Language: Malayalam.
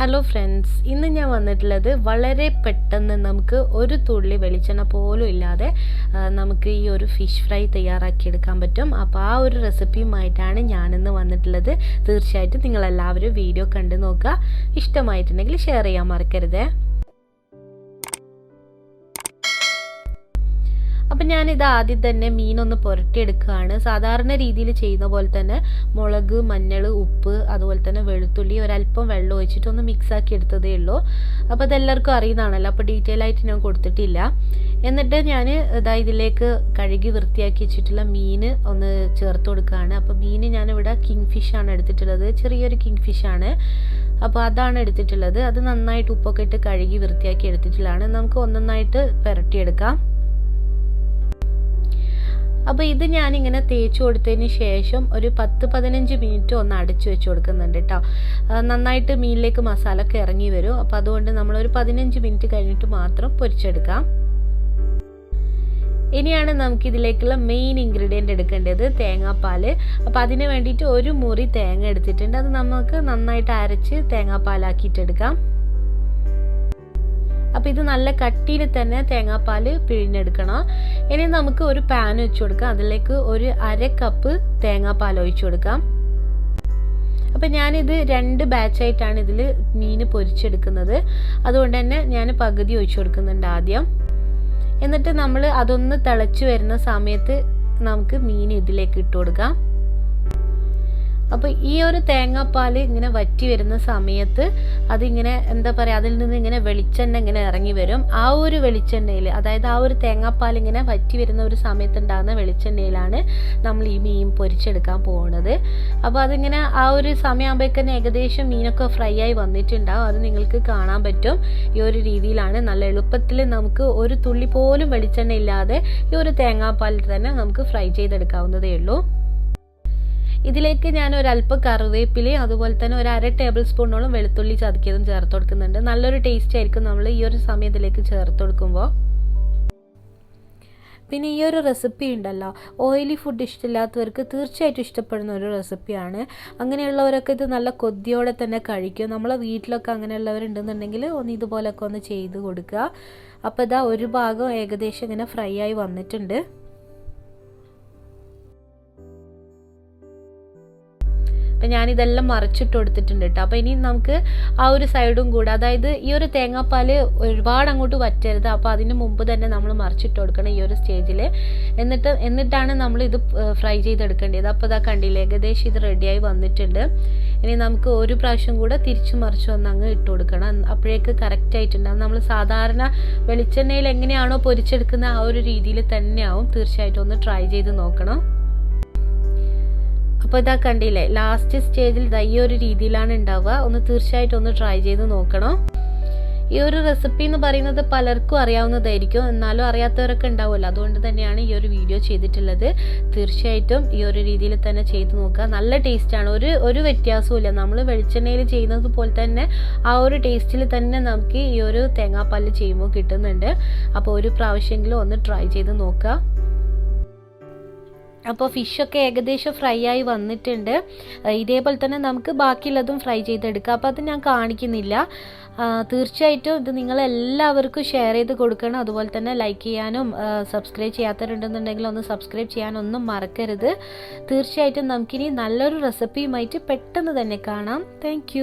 ഹലോ ഫ്രണ്ട്സ്, ഇന്ന് ഞാൻ വന്നിട്ടുള്ളത് വളരെ പെട്ടെന്ന് നമുക്ക് ഒരു തുള്ളി വെളിച്ചെണ്ണ പോലും ഇല്ലാതെ നമുക്ക് ഈ ഒരു ഫിഷ് ഫ്രൈ തയ്യാറാക്കിയെടുക്കാൻ പറ്റും. അപ്പോൾ ആ ഒരു റെസിപ്പിയുമായിട്ടാണ് ഞാനിന്ന് വന്നിട്ടുള്ളത്. തീർച്ചയായിട്ടും നിങ്ങളെല്ലാവരും വീഡിയോ കണ്ടു നോക്കുക. ഇഷ്ടമായിട്ടുണ്ടെങ്കിൽ ഷെയർ ചെയ്യാൻ മറക്കരുത്. അപ്പം ഞാനിത് ആദ്യം തന്നെ മീനൊന്ന് പുരട്ടിയെടുക്കുകയാണ്. സാധാരണ രീതിയിൽ ചെയ്യുന്ന പോലെ തന്നെ മുളക്, മഞ്ഞൾ, ഉപ്പ്, അതുപോലെ തന്നെ വെളുത്തുള്ളി, ഒരല്പം വെള്ളം ഒഴിച്ചിട്ടൊന്ന് മിക്സാക്കി എടുത്തതേ ഉള്ളൂ. അപ്പോൾ അതെല്ലാവർക്കും അറിയുന്നതാണല്ലോ, അപ്പോൾ ഡീറ്റെയിൽ ആയിട്ട് ഞാൻ കൊടുത്തിട്ടില്ല. എന്നിട്ട് ഞാൻ ഇതിലേക്ക് കഴുകി വൃത്തിയാക്കി വെച്ചിട്ടുള്ള മീൻ ഒന്ന് ചേർത്ത് കൊടുക്കുകയാണ്. അപ്പോൾ മീൻ ഞാനിവിടെ കിങ് ഫിഷാണ് എടുത്തിട്ടുള്ളത്, ചെറിയൊരു കിങ് ഫിഷാണ്. അപ്പോൾ അതാണ് എടുത്തിട്ടുള്ളത്. അത് നന്നായിട്ട് ഉപ്പൊക്കെ ഇട്ട് കഴുകി വൃത്തിയാക്കി എടുത്തിട്ടുള്ളതാണ്. നമുക്ക് ഒന്നൊന്നായിട്ട് പുരട്ടിയെടുക്കാം. അപ്പോൾ ഇത് ഞാനിങ്ങനെ തേച്ച് കൊടുത്തതിന് ശേഷം ഒരു 10-15 മിനിറ്റ് ഒന്ന് അടച്ചു വെച്ച് കൊടുക്കുന്നുണ്ട് കേട്ടോ. നന്നായിട്ട് മീനിലേക്ക് മസാല ഒക്കെ ഇറങ്ങി വരും. അപ്പോൾ അതുകൊണ്ട് നമ്മളൊരു 15 മിനിറ്റ് കഴിഞ്ഞിട്ട് മാത്രം പൊരിച്ചെടുക്കാം. ഇനിയാണ് നമുക്കിതിലേക്കുള്ള മെയിൻ ഇൻഗ്രീഡിയൻ്റ് എടുക്കേണ്ടത്, തേങ്ങാപ്പാൽ. അപ്പോൾ അതിന് വേണ്ടിയിട്ട് ഒരു മുറി തേങ്ങ എടുത്തിട്ടുണ്ട്. അത് നമുക്ക് നന്നായിട്ട് അരച്ച് തേങ്ങാപ്പാലാക്കിയിട്ടെടുക്കാം. അപ്പോൾ ഇത് നല്ല കട്ടിയിൽ തന്നെ തേങ്ങാപ്പാൽ പിഴിഞ്ഞെടുക്കണം. ഇനി നമുക്ക് ഒരു പാൻ വെച്ച് കൊടുക്കാം. അതിലേക്ക് ഒരു 1/2 കപ്പ് തേങ്ങാപ്പാൽ ഒഴിച്ചു കൊടുക്കാം. അപ്പോൾ ഞാനിത് 2 ബാച്ചായിട്ടാണ് ഇതിൽ മീൻ പൊരിച്ചെടുക്കുന്നത്. അതുകൊണ്ട് തന്നെ ഞാൻ പകുതി ഒഴിച്ചു കൊടുക്കുന്നുണ്ട് ആദ്യം. എന്നിട്ട് നമ്മൾ അതൊന്ന് തിളച്ച് വരുന്ന സമയത്ത് നമുക്ക് മീൻ ഇതിലേക്ക് ഇട്ട് കൊടുക്കാം. അപ്പോൾ ഈ ഒരു തേങ്ങാപ്പാൽ ഇങ്ങനെ വറ്റി വരുന്ന സമയത്ത് അതിങ്ങനെ എന്താ പറയുക, അതിൽ നിന്ന് ഇങ്ങനെ വെളിച്ചെണ്ണ ഇങ്ങനെ ഇറങ്ങി വരും. ആ ഒരു വെളിച്ചെണ്ണയിൽ, അതായത് ആ ഒരു തേങ്ങാപ്പാൽ ഇങ്ങനെ വറ്റി വരുന്ന ഒരു സമയത്ത് ഉണ്ടാകുന്ന വെളിച്ചെണ്ണയിലാണ് നമ്മൾ ഈ മീൻ പൊരിച്ചെടുക്കാൻ പോകുന്നത്. അപ്പോൾ അതിങ്ങനെ ആ ഒരു സമയമാകുമ്പോഴേക്കും ഏകദേശം മീനൊക്കെ ഫ്രൈ ആയി വന്നിട്ടുണ്ടാവും. അത് നിങ്ങൾക്ക് കാണാൻ പറ്റും. ഈ ഒരു രീതിയിലാണ് നല്ല എളുപ്പത്തിൽ നമുക്ക് ഒരു തുള്ളി പോലും വെളിച്ചെണ്ണ ഇല്ലാതെ ഈ ഒരു തേങ്ങാപ്പാലിൽ തന്നെ നമുക്ക് ഫ്രൈ ചെയ്തെടുക്കാവുന്നതേ ഉള്ളൂ. ഇതിലേക്ക് ഞാൻ ഒരല്പം കറിവേപ്പിലയും അതുപോലെ തന്നെ ഒരു 1/2 ടേബിൾ സ്പൂണോളം വെളുത്തുള്ളി ചതക്കിയതും ചേർത്ത് കൊടുക്കുന്നുണ്ട്. നല്ലൊരു ടേസ്റ്റ് ആയിരിക്കും നമ്മൾ ഈ ഒരു സമയത്തിലേക്ക് ചേർത്ത് കൊടുക്കുമ്പോൾ. പിന്നെ ഈ ഒരു റെസിപ്പി ഉണ്ടല്ലോ, ഓയിലി ഫുഡ് ഇഷ്ടമില്ലാത്തവർക്ക് തീർച്ചയായിട്ടും ഇഷ്ടപ്പെടുന്ന ഒരു റെസിപ്പിയാണ്. അങ്ങനെയുള്ളവരൊക്കെ ഇത് നല്ല കൊതിയോടെ തന്നെ കഴിക്കും. നമ്മളെ വീട്ടിലൊക്കെ അങ്ങനെയുള്ളവരുണ്ടെന്നുണ്ടെങ്കിൽ ഒന്ന് ഇതുപോലൊക്കെ ഒന്ന് ചെയ്ത് കൊടുക്കുക. അപ്പോൾ ഇതാ ഒരു ഭാഗം ഏകദേശം ഇങ്ങനെ ഫ്രൈ ആയി വന്നിട്ടുണ്ട്. അപ്പം ഞാനിതെല്ലാം മറിച്ചിട്ട് കൊടുത്തിട്ടുണ്ട് കേട്ടോ. അപ്പോൾ ഇനി നമുക്ക് ആ ഒരു സൈഡും കൂടെ, അതായത് ഈ ഒരു തേങ്ങാപ്പാൽ ഒരുപാട് അങ്ങോട്ട് വറ്റരുത്. അപ്പോൾ അതിന് മുമ്പ് തന്നെ നമ്മൾ മറിച്ചിട്ട് കൊടുക്കണം ഈ ഒരു സ്റ്റേജിൽ. എന്നിട്ടാണ് നമ്മൾ ഇത് ഫ്രൈ ചെയ്തെടുക്കേണ്ടത്. അപ്പോൾ ഇതാ കണ്ടില്ലേ, ഏകദേശം ഇത് റെഡിയായി വന്നിട്ടുണ്ട്. ഇനി നമുക്ക് ഒരു പ്രാവശ്യം കൂടെ തിരിച്ചു മറിച്ച് വന്ന് അങ്ങ് ഇട്ട് കൊടുക്കണം. അപ്പോഴേക്ക് കറക്റ്റ് ആയിട്ടുണ്ടാകും. നമ്മൾ സാധാരണ വെളിച്ചെണ്ണയിൽ എങ്ങനെയാണോ പൊരിച്ചെടുക്കുന്ന ആ ഒരു രീതിയിൽ തന്നെയാവും. തീർച്ചയായിട്ടും ഒന്ന് ട്രൈ ചെയ്ത് നോക്കണം. അപ്പോൾ ഇതാ കണ്ടില്ലേ, ലാസ്റ്റ് സ്റ്റേജിൽ ഈ ഒരു രീതിയിലാണ് ഉണ്ടാവുക. ഒന്ന് തീർച്ചയായിട്ടും ഒന്ന് ട്രൈ ചെയ്ത് നോക്കണം. ഈ ഒരു റെസിപ്പി എന്ന് പറയുന്നത് പലർക്കും അറിയാവുന്നതായിരിക്കും, എന്നാലും അറിയാത്തവരൊക്കെ ഉണ്ടാവുമല്ലോ. അതുകൊണ്ട് തന്നെയാണ് ഈ ഒരു വീഡിയോ ചെയ്തിട്ടുള്ളത്. തീർച്ചയായിട്ടും ഈ ഒരു രീതിയിൽ തന്നെ ചെയ്ത് നോക്കുക. നല്ല ടേസ്റ്റാണ്, ഒരു വ്യത്യാസവും ഇല്ല. നമ്മൾ വെളിച്ചെണ്ണയിൽ ചെയ്യുന്നത് പോലെ തന്നെ ആ ഒരു ടേസ്റ്റിൽ തന്നെ നമുക്ക് ഈ ഒരു തേങ്ങാപ്പാൽ ചെയ്യുമ്പോൾ കിട്ടുന്നുണ്ട്. അപ്പോൾ ഒരു പ്രാവശ്യമെങ്കിലും ഒന്ന് ട്രൈ ചെയ്ത് നോക്കുക. അപ്പോൾ ഫിഷൊക്കെ ഏകദേശം ഫ്രൈ ആയി വന്നിട്ടുണ്ട്. ഇതേപോലെ തന്നെ നമുക്ക് ബാക്കിയുള്ളതും ഫ്രൈ ചെയ്തെടുക്കാം. അപ്പോൾ അത് ഞാൻ കാണിക്കുന്നില്ല. തീർച്ചയായിട്ടും ഇത് നിങ്ങളെല്ലാവർക്കും ഷെയർ ചെയ്ത് കൊടുക്കണം. അതുപോലെ തന്നെ ലൈക്ക് ചെയ്യാനും സബ്സ്ക്രൈബ് ചെയ്യാത്തവരുണ്ടെന്നുണ്ടെങ്കിൽ ഒന്ന് സബ്സ്ക്രൈബ് ചെയ്യാനൊന്നും മറക്കരുത്. തീർച്ചയായിട്ടും നമുക്കിനി നല്ലൊരു റെസിപ്പിയുമായിട്ട് പെട്ടെന്ന് തന്നെ കാണാം. താങ്ക്